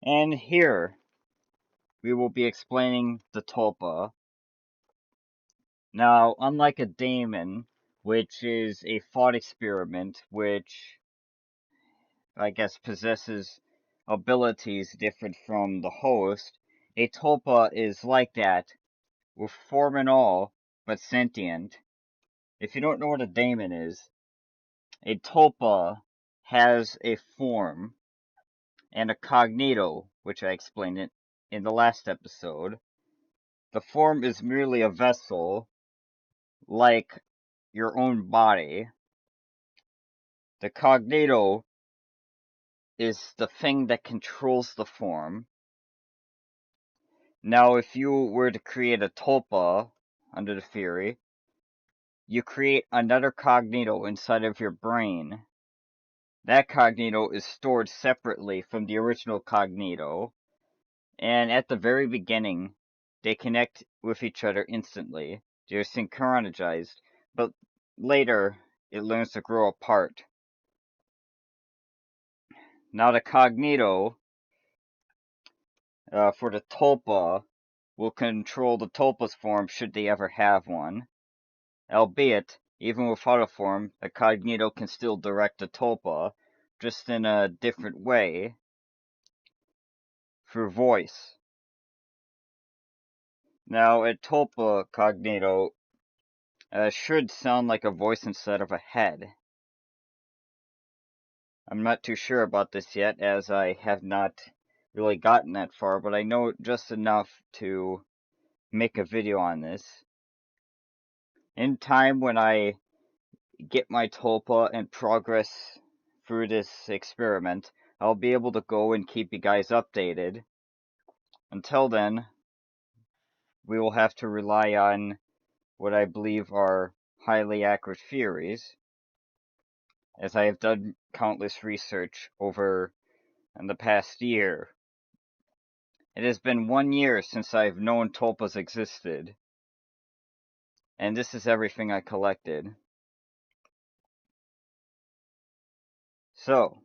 And here we will be explaining the tulpa. Now, unlike a daemon, which is a thought experiment, which I guess possesses abilities different from the host, a tulpa is like that, with form and all, but sentient. If you don't know what a daemon is, a tulpa has a form and a cognito, which I explained it in the last episode. The form is merely a vessel, like your own body. The cognito is the thing that controls the form. Now, if you were to create a tulpa, under the theory, you create another cognito inside of your brain. That cognito is stored separately from the original cognito, and at the very beginning, they connect with each other instantly. They're synchronized, but later, it learns to grow apart. Now, the cognito for the tulpa will control the tulpa's form should they ever have one. Albeit, even without a form, the cognito can still direct the tulpa, just in a different way, through voice. Now, a tulpa cognito should sound like a voice instead of a head. I'm not too sure about this yet, as I have not really gotten that far, but I know just enough to make a video on this. In time, when I get my tulpa and progress through this experiment, I'll be able to go and keep you guys updated. Until then, we will have to rely on what I believe are highly accurate theories, as I have done countless research over in the past year. It has been 1 year since I've known tulpas existed, and this is everything I collected. So,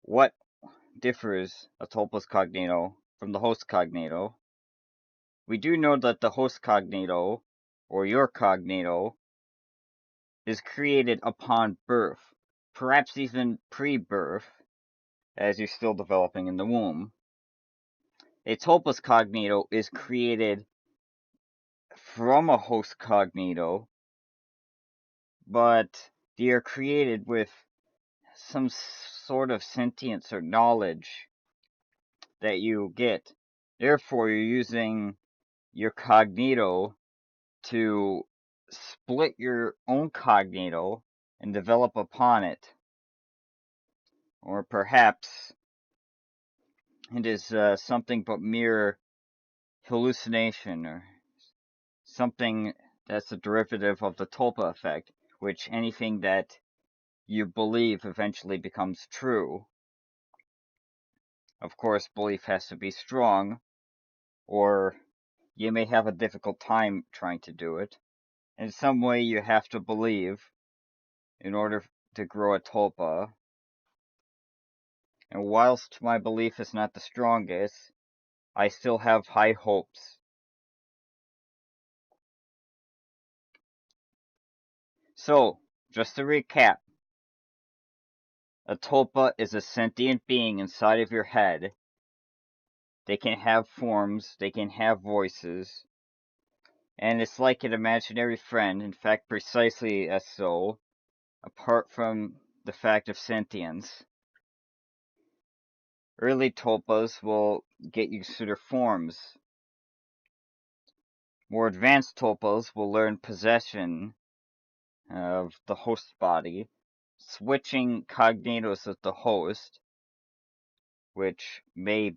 what differs a tulpa's cognito from the host cognito? We do know that the host cognito, or your cognito, is created upon birth, perhaps even pre-birth, as you're still developing in the womb. A tulpa's cognito is created from a host cognito, but they are created with some sort of sentience or knowledge that you get. Therefore, you're using your cognito to split your own cognito and develop upon it. Or perhaps it is something but mere hallucination, or something that's a derivative of the Tulpa effect, which anything that you believe eventually becomes true. Of course, belief has to be strong, or you may have a difficult time trying to do it. In some way, you have to believe in order to grow a tulpa. And whilst my belief is not the strongest, I still have high hopes. So, just to recap, a tulpa is a sentient being inside of your head. They can have forms, they can have voices, and it's like an imaginary friend, in fact precisely as so, apart from the fact of sentience. Early tulpas will get used to their forms. More advanced tulpas will learn possession of the host body, switching cognitos with the host, which may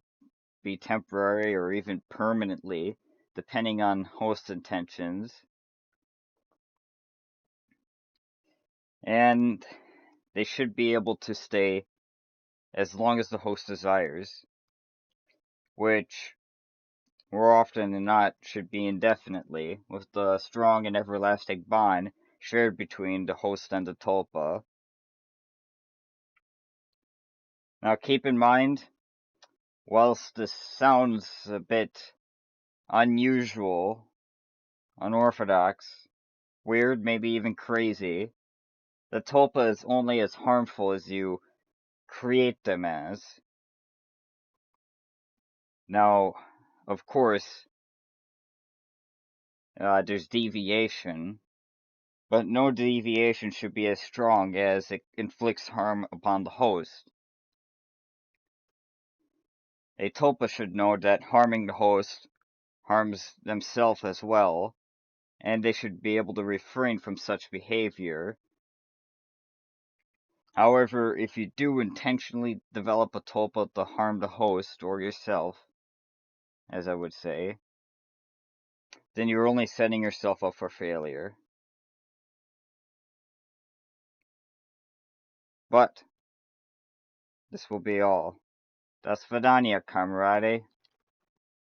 be temporary or even permanently, depending on host intentions. And they should be able to stay as long as the host desires, which more often than not should be indefinitely, with the strong and everlasting bond shared between the host and the tulpa. Now keep in mind, whilst this sounds a bit unusual, unorthodox, weird, maybe even crazy, the tulpa is only as harmful as you create them as. Now, of course, there's deviation, but no deviation should be as strong as it inflicts harm upon the host. A tulpa should know that harming the host harms themselves as well, and they should be able to refrain from such behavior. However, if you do intentionally develop a tulpa to harm the host or yourself, as I would say, then you're only setting yourself up for failure. But this will be all. Das Vidania, Kamerade.